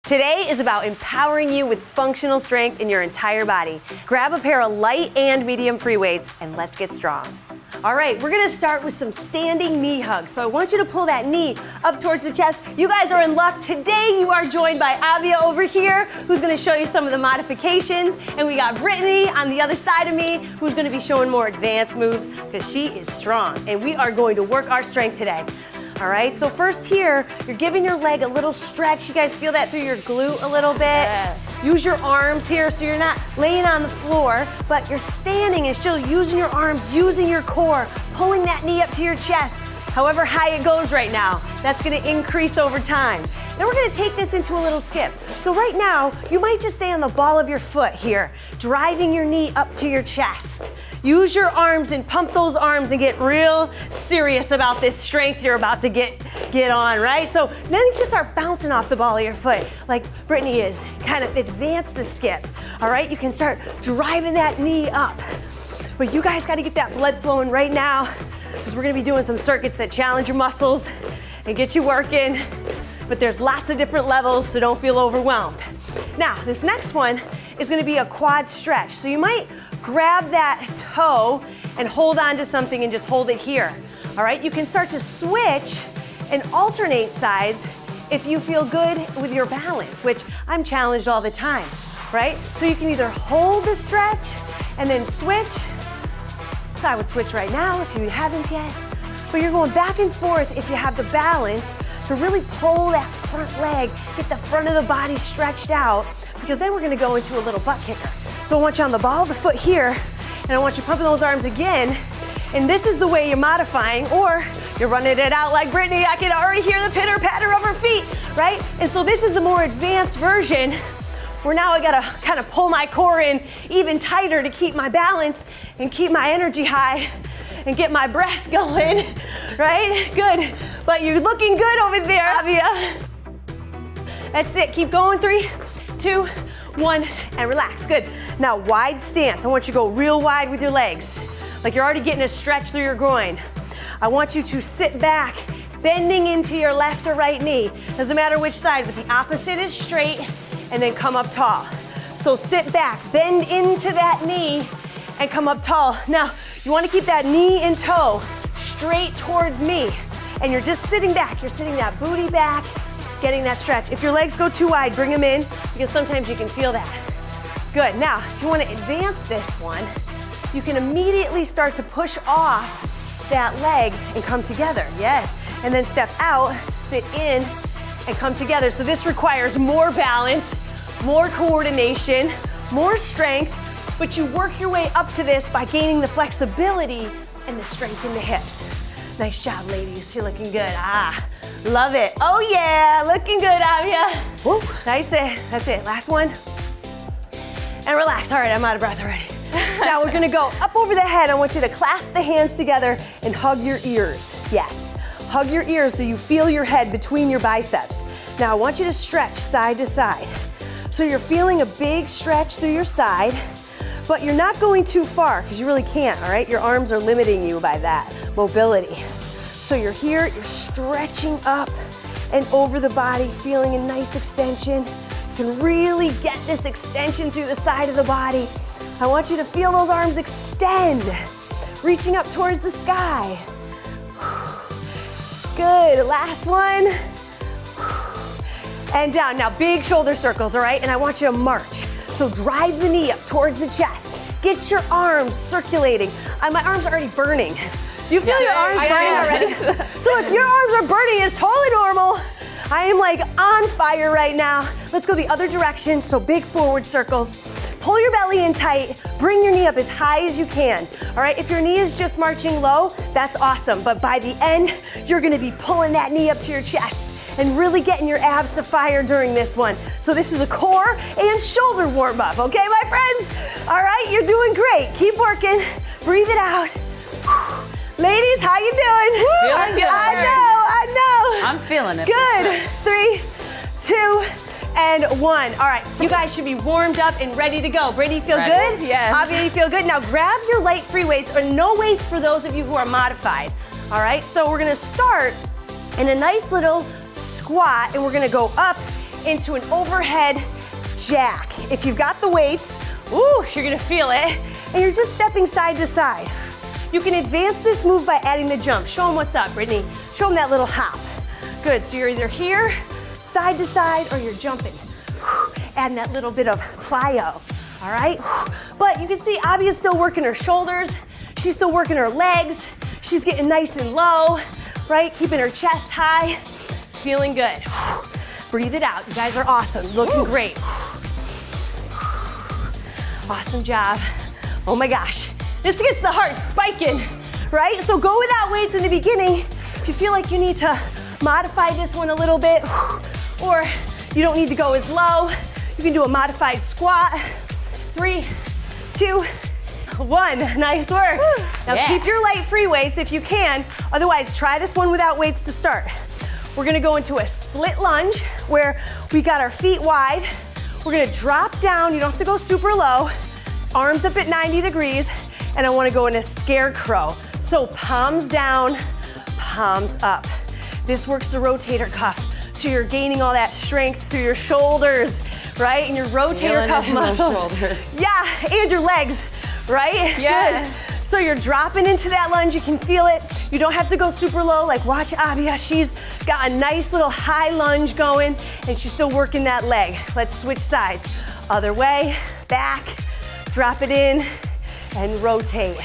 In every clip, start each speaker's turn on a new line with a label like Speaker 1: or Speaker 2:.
Speaker 1: Today is about empowering you with functional strength in your entire body. Grab a pair of light and medium free weights and let's get strong. All right, we're gonna start with some standing knee hugs. So I want you to pull that knee up towards the chest. You guys are in luck. Today you are joined by Avia over here, who's gonna show you some of the modifications. And we got Brittany on the other side of me, who's gonna be showing more advanced moves because she is strong. And we are going to work our strength today. All right, so first here, you're giving your leg a little stretch. You guys feel that through your glute a little bit? Yes. Use your arms here so you're not laying on the floor, but you're standing and still using your arms, using your core, pulling that knee up to your chest. However high it goes right now, that's gonna increase over time. Then we're gonna take this into a little skip. So right now, you might just stay on the ball of your foot here, driving your knee up to your chest. Use your arms and pump those arms and get real serious about this strength you're about to get on, right? So then you can start bouncing off the ball of your foot like Brittany is. Kind of advance the skip, all right? You can start driving that knee up. But you guys gotta get that blood flowing right now because we're gonna be doing some circuits that challenge your muscles and get you working. But there's lots of different levels, so don't feel overwhelmed. Now, this next one is gonna be a quad stretch. So you might grab that toe and hold on to something and just hold it here. All right, you can start to switch and alternate sides if you feel good with your balance, which I'm challenged all the time, right? So you can either hold the stretch and then switch. So I would switch right now if you haven't yet. But you're going back and forth if you have the balance to really pull that front leg, get the front of the body stretched out, because then we're gonna go into a little butt kicker. So I want you on the ball of the foot here, and I want you pumping those arms again. And this is the way you're modifying, or you're running it out like Brittany. I can already hear the pitter patter of her feet, right? And so this is a more advanced version where now I gotta kind of pull my core in even tighter to keep my balance and keep my energy high and get my breath going, right? Good, but you're looking good over there, Avia. That's it, keep going, 3, 2, 1, and relax, good. Now, wide stance. I want you to go real wide with your legs, like you're already getting a stretch through your groin. I want you to sit back, bending into your left or right knee. Doesn't matter which side, but the opposite is straight, and then come up tall. So sit back, bend into that knee, and come up tall. Now, you wanna keep that knee and toe straight towards me, and you're just sitting back. You're sitting that booty back, getting that stretch. If your legs go too wide, bring them in, because sometimes you can feel that. Good, now, if you wanna advance this one, you can immediately start to push off that leg and come together, yes. And then step out, sit in, and come together. So this requires more balance, more coordination, more strength, but you work your way up to this by gaining the flexibility and the strength in the hips. Nice job, ladies, you're looking good. Love it. Oh yeah, looking good, Avia. Woo. Nice, that's it, last one. And relax, all right, I'm out of breath already. Now we're gonna go up over the head. I want you to clasp the hands together and hug your ears. Yes, hug your ears so you feel your head between your biceps. Now I want you to stretch side to side. So you're feeling a big stretch through your side, but you're not going too far because you really can't, all right? Your arms are limiting you by that mobility. So you're here, you're stretching up and over the body, feeling a nice extension. You can really get this extension through the side of the body. I want you to feel those arms extend, reaching up towards the sky. Good, last one. And down, now big shoulder circles, all right? And I want you to march. So drive the knee up towards the chest. Get your arms circulating. My arms are already burning. You feel your arms burning already? So if your arms are burning, it's totally normal. I am like on fire right now. Let's go the other direction, so big forward circles. Pull your belly in tight, bring your knee up as high as you can. All right, if your knee is just marching low, that's awesome. But by the end, you're gonna be pulling that knee up to your chest and really getting your abs to fire during this one. So this is a core and shoulder warm up, okay, my friends? All right, you're doing great. Keep working, breathe it out. Ladies, how you doing?
Speaker 2: Feeling good.
Speaker 1: I know.
Speaker 2: I'm feeling it.
Speaker 1: Good. 3, 2, and 1. All right, you guys should be warmed up and ready to go. Brady, feel good?
Speaker 2: Yes.
Speaker 1: Avia, you feel good? Now grab your light free weights or no weights for those of you who are modified. All right, so we're gonna start in a nice little squat and we're gonna go up into an overhead jack. If you've got the weights, ooh, you're gonna feel it, and you're just stepping side to side. You can advance this move by adding the jump. Show them what's up, Brittany. Show them that little hop. Good, so you're either here, side to side, or you're jumping. Adding that little bit of plyo, all right? But you can see Abby's still working her shoulders. She's still working her legs. She's getting nice and low, right? Keeping her chest high, feeling good. Breathe it out. You guys are awesome, looking great. Awesome job. Oh my gosh. This gets the heart spiking, right? So go without weights in the beginning. If you feel like you need to modify this one a little bit, or you don't need to go as low, you can do a modified squat. 3, 2, 1. Nice work. Now keep your light free weights if you can. Otherwise, try this one without weights to start. We're gonna go into a split lunge where we got our feet wide. We're gonna drop down. You don't have to go super low. Arms up at 90 degrees. And I wanna go in a scarecrow. So palms down, palms up. This works the rotator cuff. So you're gaining all that strength through your shoulders, right? And your rotator cuff muscle. Yeah, and your legs, right?
Speaker 2: Yeah.
Speaker 1: Good. So you're dropping into that lunge, you can feel it. You don't have to go super low, like watch Abia, she's got a nice little high lunge going, and she's still working that leg. Let's switch sides. Other way, back, drop it in, and rotate.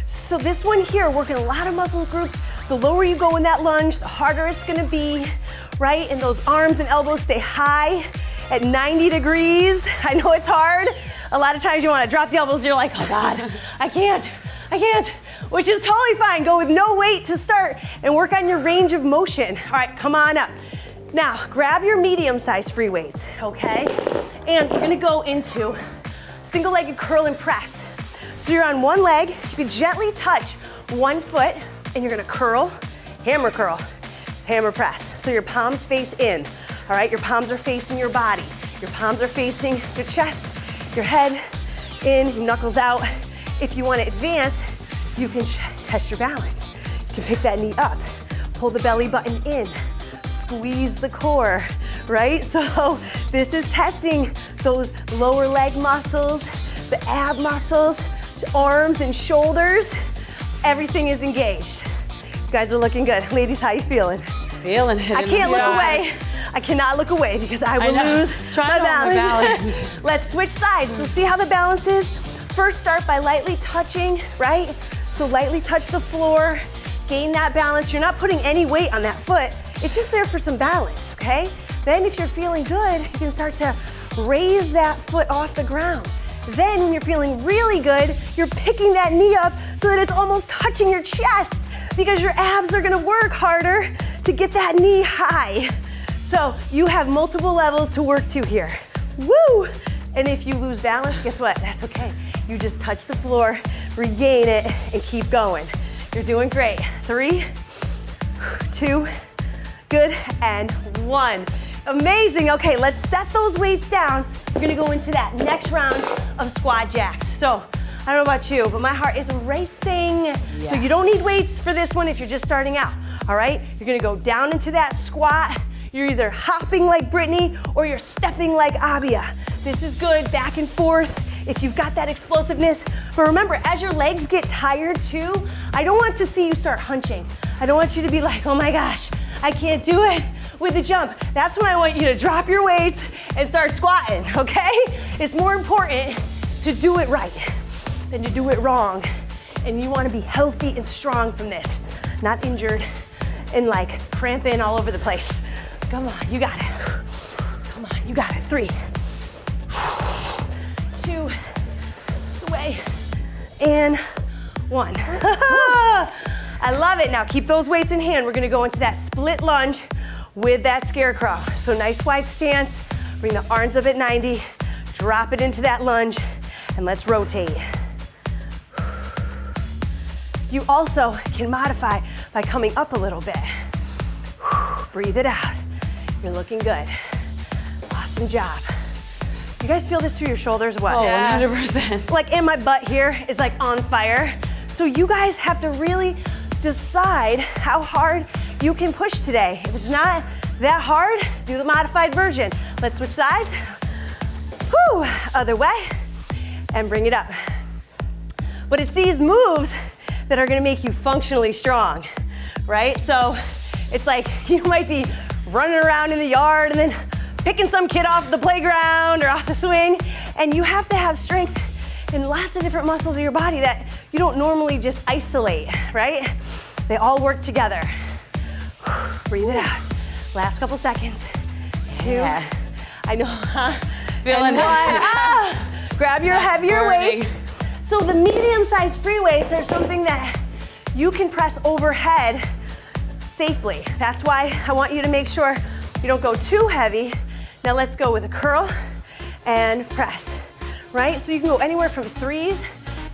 Speaker 1: So this one here, working a lot of muscle groups. The lower you go in that lunge, the harder it's gonna be, right? And those arms and elbows stay high at 90 degrees. I know it's hard. A lot of times you wanna drop the elbows, you're like, oh God, I can't, which is totally fine. Go with no weight to start and work on your range of motion. All right, come on up. Now, grab your medium-sized free weights, okay? And you're gonna go into single-legged curl and press. So you're on one leg, you can gently touch one foot, and you're gonna curl, hammer press. So your palms face in, all right? Your palms are facing your body. Your palms are facing your chest, your head in, your knuckles out. If you wanna advance, you can test your balance. You can pick that knee up, pull the belly button in, squeeze the core, right? So this is testing those lower leg muscles, the ab muscles, arms and shoulders. Everything is engaged. You guys are looking good. Ladies, how you feeling?
Speaker 2: Feeling it.
Speaker 1: I can't look away. I cannot look away because I will lose my balance. Let's switch sides. So see how the balance is? First, start by lightly touching, right? So lightly touch the floor, gain that balance. You're not putting any weight on that foot. It's just there for some balance, okay? Then if you're feeling good, you can start to raise that foot off the ground. Then when you're feeling really good, you're picking that knee up so that it's almost touching your chest because your abs are gonna work harder to get that knee high. So you have multiple levels to work to here. Woo! And if you lose balance, guess what? That's okay. You just touch the floor, regain it, and keep going. You're doing great. 3, 2, good, and 1. Amazing. Okay, let's set those weights down. We're gonna go into that next round of squat jacks. So, I don't know about you, but my heart is racing. Yeah. So you don't need weights for this one if you're just starting out, all right? You're gonna go down into that squat. You're either hopping like Brittany or you're stepping like Abia. This is good, back and forth, if you've got that explosiveness. But remember, as your legs get tired too, I don't want to see you start hunching. I don't want you to be like, oh my gosh, I can't do it with the jump. That's when I want you to drop your weights and start squatting, okay? It's more important to do it right than to do it wrong. And you wanna be healthy and strong from this, not injured and like cramping all over the place. Come on, you got it. Come on, you got it. 3, 2, away, and 1. I love it. Now keep those weights in hand. We're gonna go into that split lunge with that scarecrow. So nice wide stance, bring the arms up at 90, drop it into that lunge, and let's rotate. You also can modify by coming up a little bit. Breathe it out. You're looking good. Awesome job. You guys feel this through your shoulders? What?
Speaker 2: Oh, 100%.
Speaker 1: Like, and my butt here is like on fire. So you guys have to really decide how hard you can push today. If it's not that hard, do the modified version. Let's switch sides. Whew, other way, and bring it up. But it's these moves that are gonna make you functionally strong, right? So it's like you might be running around in the yard and then picking some kid off the playground or off the swing, and you have to have strength in lots of different muscles of your body that you don't normally just isolate, right? They all work together. Breathe it out. Last couple seconds. 2.
Speaker 2: Yeah.
Speaker 1: I know, huh?
Speaker 2: Feeling
Speaker 1: And 1.
Speaker 2: it.
Speaker 1: Ah! Grab your heavier
Speaker 2: burning.
Speaker 1: weights. So the medium-sized free weights are something that you can press overhead safely. That's why I want you to make sure you don't go too heavy. Now let's go with a curl and press, right? So you can go anywhere from 3s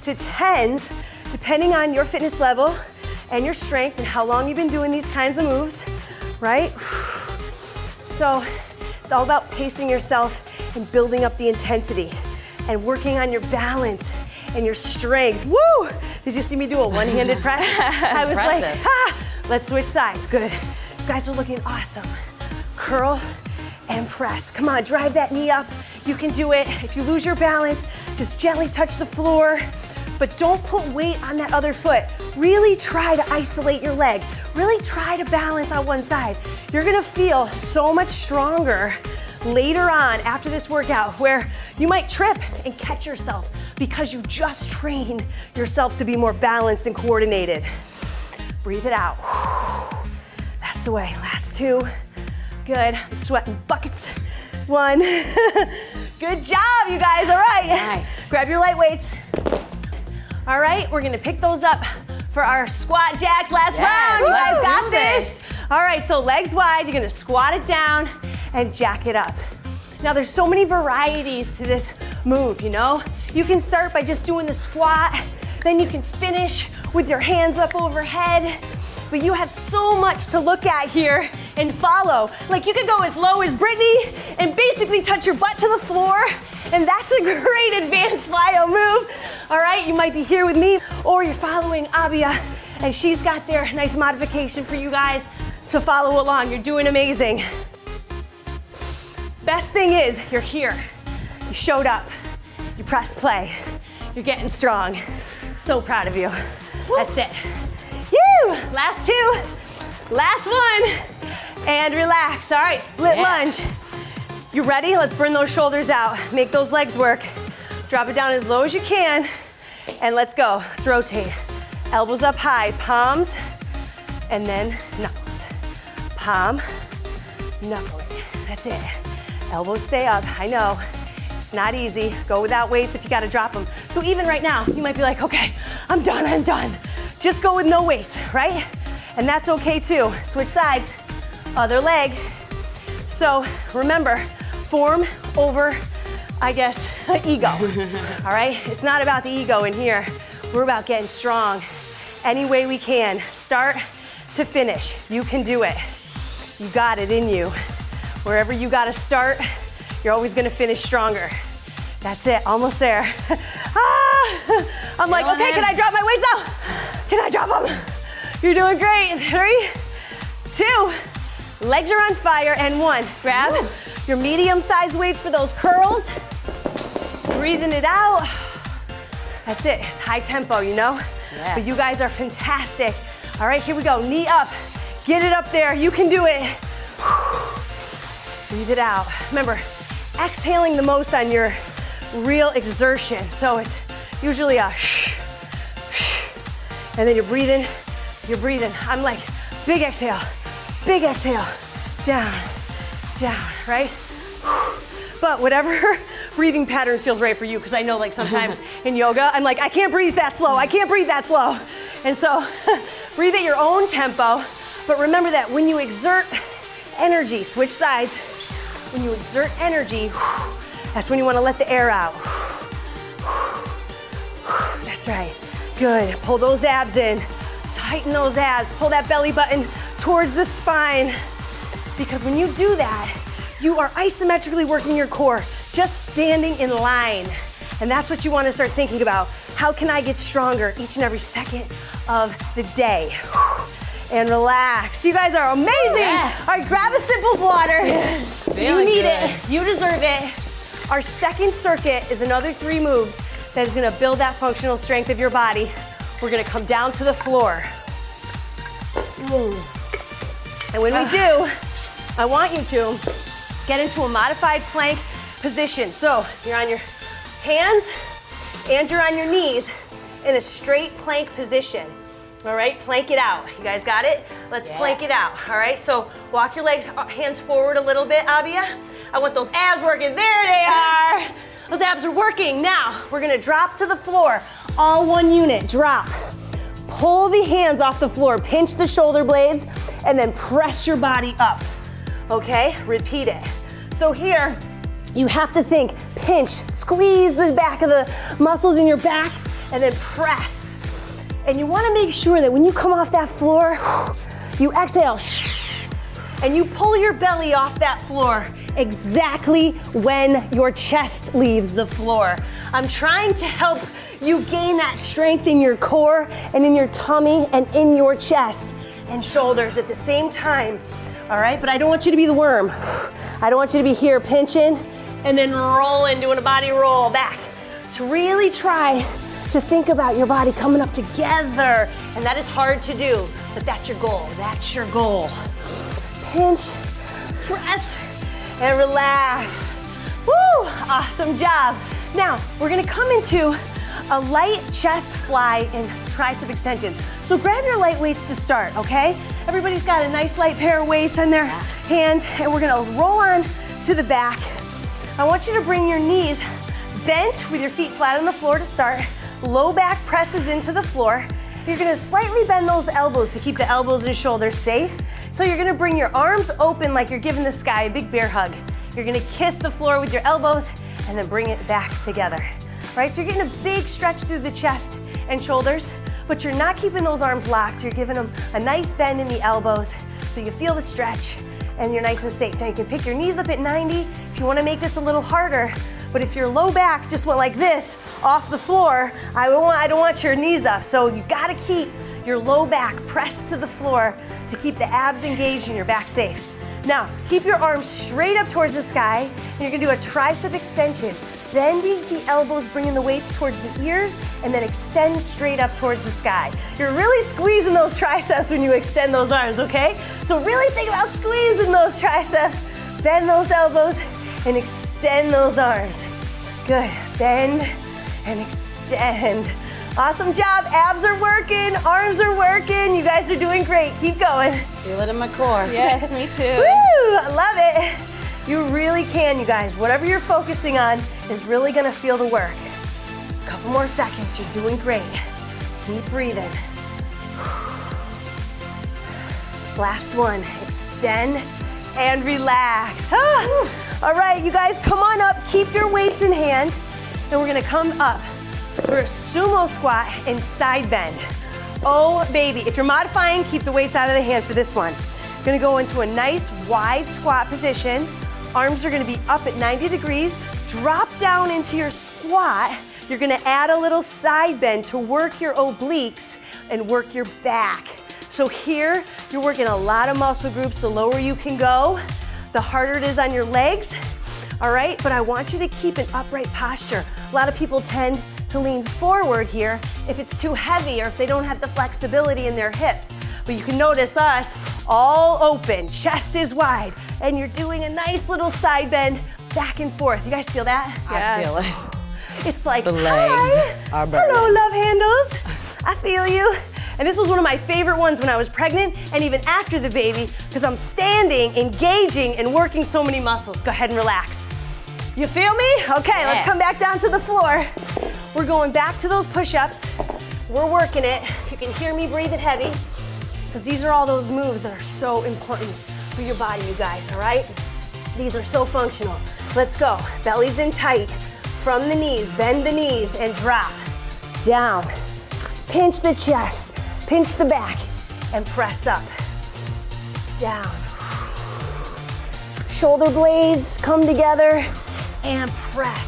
Speaker 1: to 10s, depending on your fitness level and your strength and how long you've been doing these kinds of moves, right? So it's all about pacing yourself and building up the intensity and working on your balance and your strength. Woo! Did you see me do a one-handed press? I was like,
Speaker 2: Impressive.
Speaker 1: let's switch sides. Good. You guys are looking awesome. Curl and press. Come on, drive that knee up. You can do it. If you lose your balance, just gently touch the floor, but don't put weight on that other foot. Really try to isolate your leg. Really try to balance on one side. You're gonna feel so much stronger later on after this workout where you might trip and catch yourself because you just trained yourself to be more balanced and coordinated. Breathe it out. That's the way. Last 2. Good. I'm sweating buckets. 1. Good job, you guys. All right.
Speaker 2: Nice.
Speaker 1: Grab your light weights. All right, we're gonna pick those up for our squat jacks last round. You guys
Speaker 2: let's
Speaker 1: got
Speaker 2: do
Speaker 1: this.
Speaker 2: this.
Speaker 1: All right, so legs wide, you're gonna squat it down and jack it up. Now there's so many varieties to this move, you know? You can start by just doing the squat, then you can finish with your hands up overhead, but you have so much to look at here and follow. Like you could go as low as Brittany and basically touch your butt to the floor, and that's a great advanced plyo move. All right, you might be here with me, or you're following Abia, and she's got their nice modification for you guys to follow along. You're doing amazing. Best thing is, you're here. You showed up. You pressed play. You're getting strong. So proud of you. That's it. Woo! Last 2. Last 1. And relax. All right, split lunge. You ready? Let's burn those shoulders out. Make those legs work. Drop it down as low as you can. And let's go. Let's rotate. Elbows up high, palms, and then knuckles. Palm, knuckling. That's it. Elbows stay up. I know. It's not easy. Go without weights if you gotta drop them. So even right now, you might be like, okay, I'm done. Just go with no weights, right? And that's okay too. Switch sides, other leg. So remember, form over, I guess, ego, all right? It's not about the ego in here. We're about getting strong any way we can. Start to finish. You can do it. You got it in you. Wherever you gotta start, you're always gonna finish stronger. That's it, almost there. I'm like, okay, can I drop my weights now? Can I drop them? You're doing great. 3, 2, legs are on fire, and 1. Grab your medium-sized weights for those curls. Breathing it out. That's it, it's high tempo, you know?
Speaker 2: Yeah.
Speaker 1: But you guys are fantastic. All right, here we go, knee up. Get it up there, you can do it. Breathe it out. Remember, exhaling the most on your real exertion. So it's usually a shh, shh. And then you're breathing. I'm like, big exhale, down, right? But whatever breathing pattern feels right for you, because I know like sometimes in yoga, I'm like, I can't breathe that slow. And so breathe at your own tempo, but remember that when you exert energy, switch sides, when you exert energy, that's when you want to let the air out. That's right. Good. Pull those abs in. Tighten those abs. Pull that belly button towards the spine. Because when you do that, you are isometrically working your core, just standing in line. And that's what you want to start thinking about. How can I get stronger each and every second of the day? and relax. You guys are amazing.
Speaker 2: Yeah.
Speaker 1: All right, grab a sip of water. You
Speaker 2: Feeling
Speaker 1: need
Speaker 2: good.
Speaker 1: it. You deserve it. Our second circuit is another 3 moves that is gonna build that functional strength of your body. We're gonna come down to the floor. And when we do, I want you to get into a modified plank position. So you're on your hands and you're on your knees in a straight plank position. All right, plank it out. You guys got it? Let's plank it out. All right, so walk your legs, hands forward a little bit, Abia. I want those abs working. There they are. Those abs are working. Now, we're gonna drop to the floor. All one unit, drop. Pull the hands off the floor, pinch the shoulder blades, and then press your body up. Okay, repeat it. So here, you have to think, pinch, squeeze the back of the muscles in your back, and then press. And you wanna make sure that when you come off that floor, you exhale, and you pull your belly off that floor exactly when your chest leaves the floor. I'm trying to help you gain that strength in your core and in your tummy and in your chest and shoulders at the same time. All right, but I don't want you to be the worm. I don't want you to be here pinching and then rolling, doing a body roll back. So really try to think about your body coming up together. And that is hard to do, but that's your goal. That's your goal. Pinch, press, and relax. Woo, awesome job. Now, we're gonna come into a light chest fly and tricep extension. So grab your light weights to start, okay? Everybody's got a nice light pair of weights on their hands, and we're gonna roll on to the back. I want you to bring your knees bent with your feet flat on the floor to start. Low back presses into the floor. You're gonna slightly bend those elbows to keep the elbows and shoulders safe. So you're gonna bring your arms open like you're giving the sky a big bear hug. You're gonna kiss the floor with your elbows and then bring it back together. Right, so you're getting a big stretch through the chest and shoulders, but you're not keeping those arms locked. You're giving them a nice bend in the elbows so you feel the stretch and you're nice and safe. Now you can pick your knees up at 90 if you wanna make this a little harder, but if your low back just went like this off the floor, I don't want your knees up. So you gotta keep your low back pressed to the floor to keep the abs engaged and your back safe. Now, keep your arms straight up towards the sky, and you're gonna do a tricep extension. Bending the elbows, bringing the weights towards the ears, and then extend straight up towards the sky. You're really squeezing those triceps when you extend those arms, okay? So really think about squeezing those triceps. Bend those elbows and extend those arms. Good, bend and extend. Awesome job, abs are working, arms are working. You guys are doing great, keep going.
Speaker 2: Feel it in my core. Yes, me too.
Speaker 1: Woo, I love it. You really can, you guys. Whatever you're focusing on is really gonna feel the work. A couple more seconds, you're doing great. Keep breathing. Last one, extend and relax. All right, you guys, come on up, keep your weights in hand, and we're gonna come up for a sumo squat and side bend. Oh, baby, if you're modifying, keep the weights out of the hand for this one. You're gonna go into a nice wide squat position. Arms are gonna be up at 90 degrees. Drop down into your squat. You're gonna add a little side bend to work your obliques and work your back. So here, you're working a lot of muscle groups. The lower you can go, the harder it is on your legs. All right, but I want you to keep an upright posture. A lot of people tend to lean forward here if it's too heavy or if they don't have the flexibility in their hips. But you can notice us all open, chest is wide, and you're doing a nice little side bend back and forth. You guys feel that?
Speaker 2: I feel it.
Speaker 1: It's like,
Speaker 2: The legs
Speaker 1: hi,
Speaker 2: are burning.
Speaker 1: hello, love handles. I feel you. And this was one of my favorite ones when I was pregnant and even after the baby, because I'm standing, engaging, and working so many muscles. Go ahead and relax. You feel me? Okay, let's come back down to the floor. We're going back to those push-ups. We're working it. You can hear me breathing heavy, because these are all those moves that are so important for your body, you guys, all right? These are so functional. Let's go. Belly's in tight. From the knees, bend the knees and drop. Down. Pinch the chest, pinch the back, and press up. Down. Shoulder blades come together and press.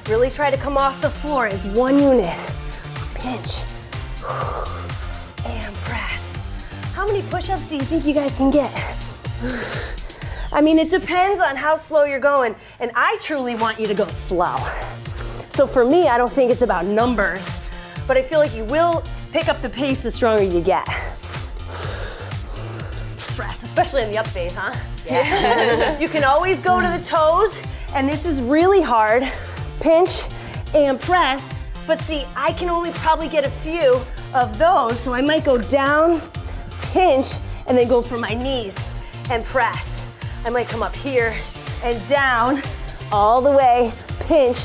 Speaker 1: Really try to come off the floor as one unit. Pinch and press. how many push-ups do you think you guys can get? I mean, it depends on how slow you're going, and I truly want you to go slow. So for me, I don't think it's about numbers, but I feel like you will pick up the pace the stronger you get. Press, especially in the up phase, huh?
Speaker 2: Yeah.
Speaker 1: You can always go to the toes, and this is really hard. Pinch and press, but see, I can only probably get a few of those, so I might go down, pinch, and then go for my knees and press. I might come up here and down, all the way, pinch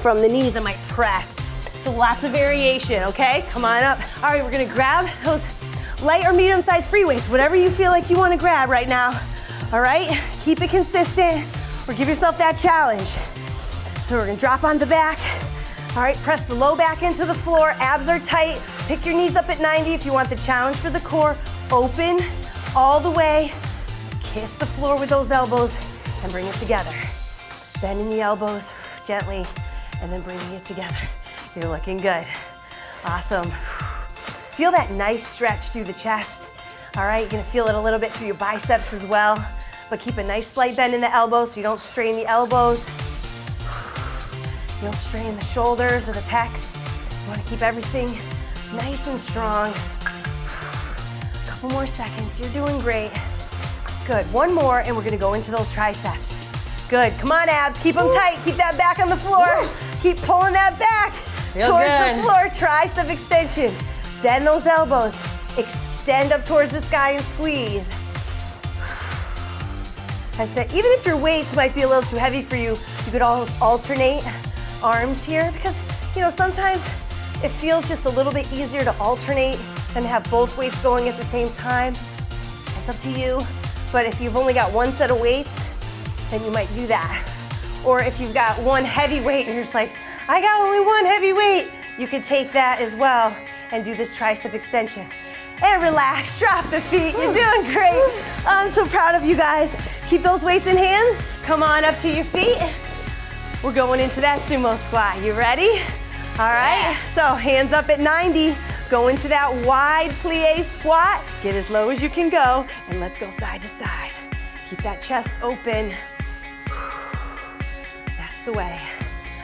Speaker 1: from the knees, I might press. So lots of variation, okay? Come on up. All right, we're gonna grab those light or medium-sized free weights, whatever you feel like you wanna grab right now. All right, keep it consistent or give yourself that challenge. So we're gonna drop on the back. All right, press the low back into the floor, abs are tight. Pick your knees up at 90 if you want the challenge for the core. Open all the way, kiss the floor with those elbows and bring it together. Bending the elbows gently and then bringing it together. You're looking good. Awesome. Feel that nice stretch through the chest. All right, you're gonna feel it a little bit through your biceps as well, but keep a nice slight bend in the elbows so you don't strain the elbows. You don't strain the shoulders or the pecs. You wanna keep everything nice and strong. Couple more seconds, you're doing great. Good, one more and we're gonna go into those triceps. Good, come on abs, keep them tight, keep that back on the floor. Keep pulling that back towards the floor, tricep extension. Bend those elbows, extend up towards the sky and squeeze. I said, even if your weights might be a little too heavy for you, you could always alternate arms here because, you know, sometimes it feels just a little bit easier to alternate than to have both weights going at the same time. It's up to you, but if you've only got one set of weights, then you might do that. Or if you've got one heavy weight and you're just like, I got only one heavy weight, you could take that as well and do this tricep extension. And relax, drop the feet, you're doing great. I'm so proud of you guys. Keep those weights in hand, come on up to your feet. We're going into that sumo squat, you ready? All right, so hands up at 90, go into that wide plie squat, get as low as you can go, and let's go side to side. Keep that chest open. That's the way.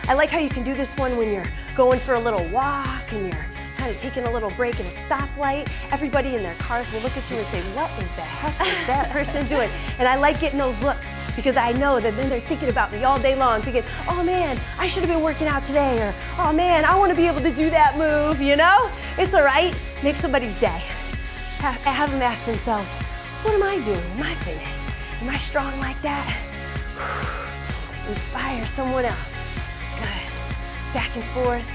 Speaker 1: I like how you can do this one when you're going for a little walk and you're kind of taking a little break at a stoplight. Everybody in their cars will look at you and say, what in the heck is that person doing? And I like getting those looks because I know that then they're thinking about me all day long, thinking, oh man, I should have been working out today, or oh man, I want to be able to do that move, you know? It's all right, make somebody's day. Have them ask themselves, what am I doing in my fitness? Am I strong like that? Inspire someone else. Good. Back and forth.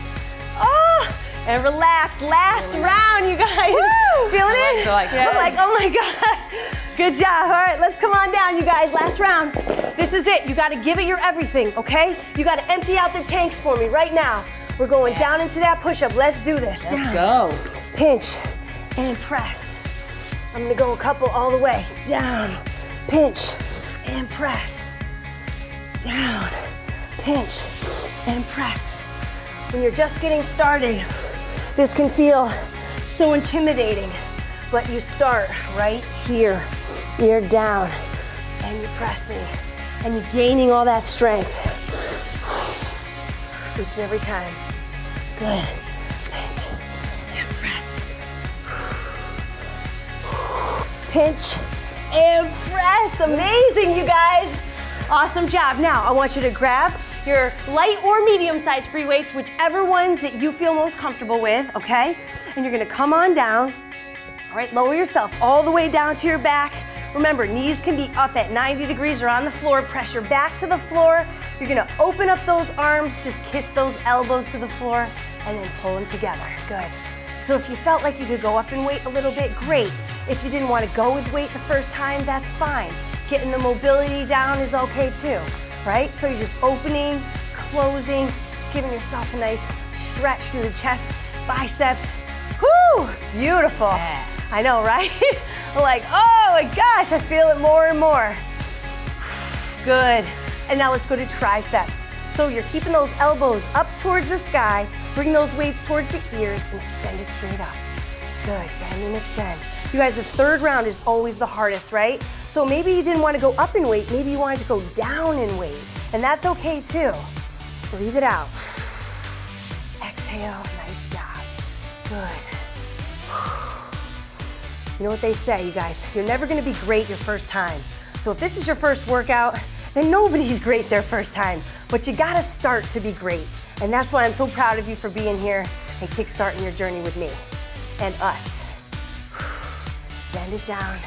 Speaker 1: Oh, and relax. Last round, you guys. Woo! Feeling it? I'm like, oh my gosh. Good job. All right, let's come on down, you guys. Last round. This is it. You got to give it your everything, okay? You got to empty out the tanks for me right now. We're going down into that push-up. Let's do this.
Speaker 2: Let's go.
Speaker 1: Pinch and press. I'm going to go a couple all the way. Down, pinch and press. Down, pinch and press. When you're just getting started, this can feel so intimidating, but you start right here. You're down and you're pressing and you're gaining all that strength each and every time. Good. Pinch and press. Pinch and press. Amazing, you guys. Awesome job. Now, I want you to grab your light or medium-sized free weights, whichever ones that you feel most comfortable with, okay? And you're gonna come on down. All right, lower yourself all the way down to your back. Remember, knees can be up at 90 degrees or on the floor. Press your back to the floor. You're gonna open up those arms, just kiss those elbows to the floor, and then pull them together. Good. So if you felt like you could go up in weight a little bit, great. If you didn't want to go with weight the first time, that's fine. Getting the mobility down is okay too, right? So you're just opening, closing, giving yourself a nice stretch through the chest, biceps. Whoo, beautiful.
Speaker 2: Yeah.
Speaker 1: I know, right? Like, oh my gosh, I feel it more and more. Good. And now let's go to triceps. So you're keeping those elbows up towards the sky, bring those weights towards the ears and extend it straight up. Good, bend and extend. You guys, the third round is always the hardest, right? So maybe you didn't want to go up in weight, maybe you wanted to go down in weight, and that's okay too. Breathe it out. Exhale, nice job. Good. You know what they say, you guys, you're never gonna be great your first time. So if this is your first workout, then nobody's great their first time, but you gotta start to be great. And that's why I'm so proud of you for being here and kickstarting your journey with me and us. Bend it down,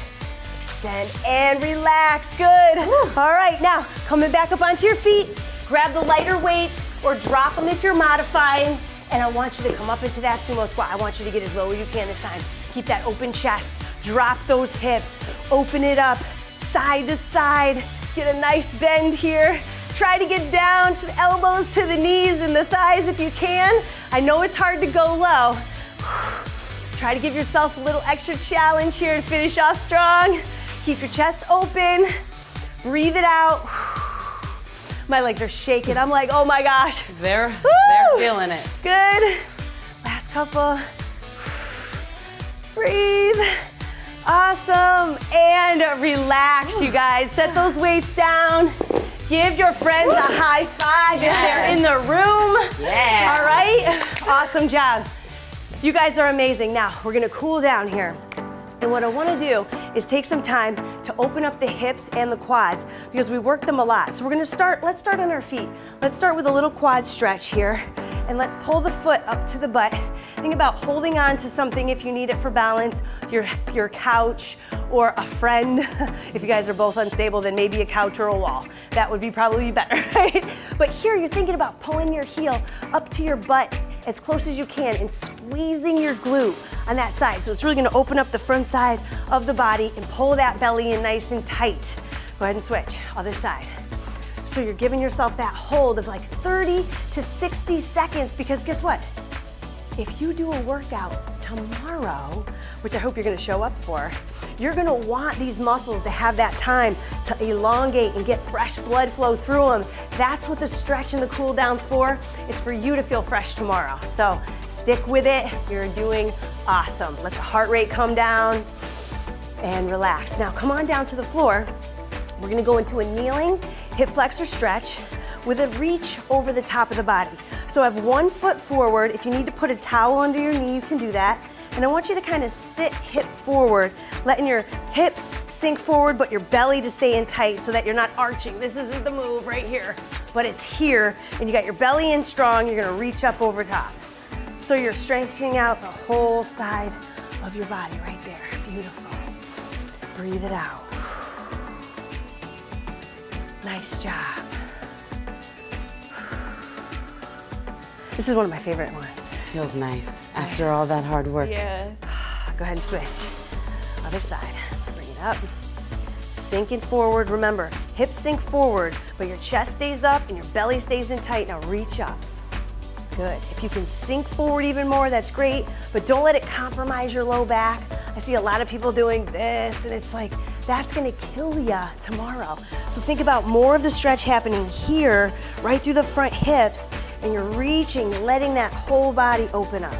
Speaker 1: extend, and relax, good. All right, now, coming back up onto your feet, grab the lighter weights or drop them if you're modifying, and I want you to come up into that sumo squat. I want you to get as low as you can this time. Keep that open chest, drop those hips, open it up, side to side, get a nice bend here. Try to get down to the elbows, to the knees and the thighs if you can. I know it's hard to go low. Try to give yourself a little extra challenge here to finish off strong. Keep your chest open, breathe it out. My legs are shaking. I'm like, oh my gosh.
Speaker 2: They're feeling it.
Speaker 1: Good. Last couple. Breathe. Awesome. And relax, you guys. Set those weights down. Give your friends a high five if they're in the room.
Speaker 2: Yeah.
Speaker 1: All right? Awesome job. You guys are amazing. Now, we're gonna cool down here. And what I wanna do is take some time to open up the hips and the quads because we work them a lot. So let's start on our feet. Let's start with a little quad stretch here. And let's pull the foot up to the butt. Think about holding on to something if you need it for balance, your couch or a friend. If you guys are both unstable, then maybe a couch or a wall. That would be probably better, right? But here you're thinking about pulling your heel up to your butt as close as you can and squeezing your glute on that side. So it's really gonna open up the front side of the body and pull that belly in nice and tight. Go ahead and switch, other side. So you're giving yourself that hold of like 30 to 60 seconds because guess what? If you do a workout tomorrow, which I hope you're gonna show up for, you're gonna want these muscles to have that time to elongate and get fresh blood flow through them. That's what the stretch and the cool down's for. It's for you to feel fresh tomorrow. So stick with it, you're doing awesome. Let the heart rate come down and relax. Now come on down to the floor. We're gonna go into a kneeling hip flexor stretch with a reach over the top of the body. So have one foot forward. If you need to put a towel under your knee, you can do that. And I want you to kind of sit hip forward, letting your hips sink forward, but your belly to stay in tight so that you're not arching. This isn't the move right here, but it's here. And you got your belly in strong, you're gonna reach up over top. So you're stretching out the whole side of your body right there. Beautiful. Breathe it out. Nice job. This is one of my favorite ones.
Speaker 2: Feels nice after all that hard work.
Speaker 3: Yeah.
Speaker 1: Go ahead and switch. Other side. Bring it up. Sinking forward. Remember, hips sink forward, but your chest stays up and your belly stays in tight. Now reach up. Good. If you can sink forward even more, that's great, but don't let it compromise your low back. I see a lot of people doing this, and it's like, that's gonna kill ya tomorrow. So think about more of the stretch happening here, right through the front hips, and you're reaching, letting that whole body open up.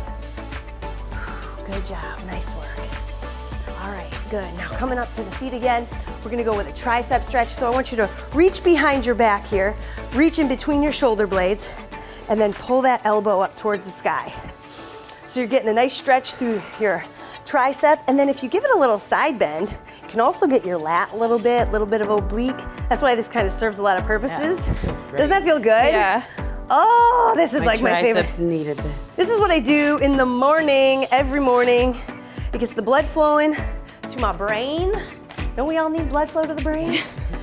Speaker 1: Good job, nice work. All right, good. Now coming up to the feet again, we're gonna go with a tricep stretch. So I want you to reach behind your back here, reach in between your shoulder blades, and then pull that elbow up towards the sky. So you're getting a nice stretch through your tricep, and then if you give it a little side bend, you can also get your lat a little bit of oblique. That's why this kind of serves a lot of purposes.
Speaker 2: Yeah, feels great.
Speaker 1: Doesn't that feel good?
Speaker 3: Yeah.
Speaker 1: Oh, this is like my favorite.
Speaker 2: triceps needed this.
Speaker 1: This is what I do in the morning, every morning. It gets the blood flowing to my brain. Don't we all need blood flow to the brain?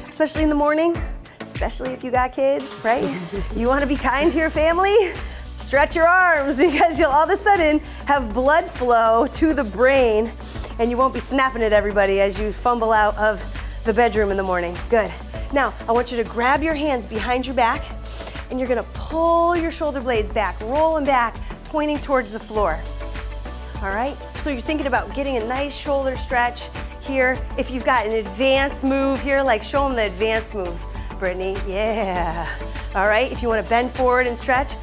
Speaker 1: Especially in the morning, especially if you got kids, right? You wanna be kind to your family? Stretch your arms because you'll all of a sudden have blood flow to the brain and you won't be snapping at everybody as you fumble out of the bedroom in the morning. Good. Now, I want you to grab your hands behind your back and you're gonna pull your shoulder blades back, roll them back, pointing towards the floor. All right? So you're thinking about getting a nice shoulder stretch here. If you've got an advanced move here, like show them the advanced move, Brittany. Yeah. All right, if you wanna bend forward and stretch.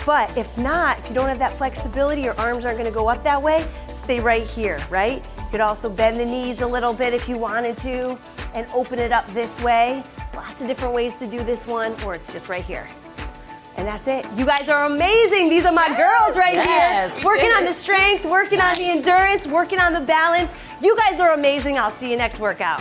Speaker 1: But if not, if you don't have that flexibility, your arms aren't gonna go up that way, stay right here, right? You could also bend the knees a little bit if you wanted to and open it up this way. Lots of different ways to do this one, or it's just right here. And that's it. You guys are amazing. These are my girls right
Speaker 2: Yes,
Speaker 1: here.
Speaker 2: we
Speaker 1: Working
Speaker 2: did
Speaker 1: on
Speaker 2: it.
Speaker 1: the strength, working on the endurance, working on the balance. You guys are amazing. I'll see you next workout.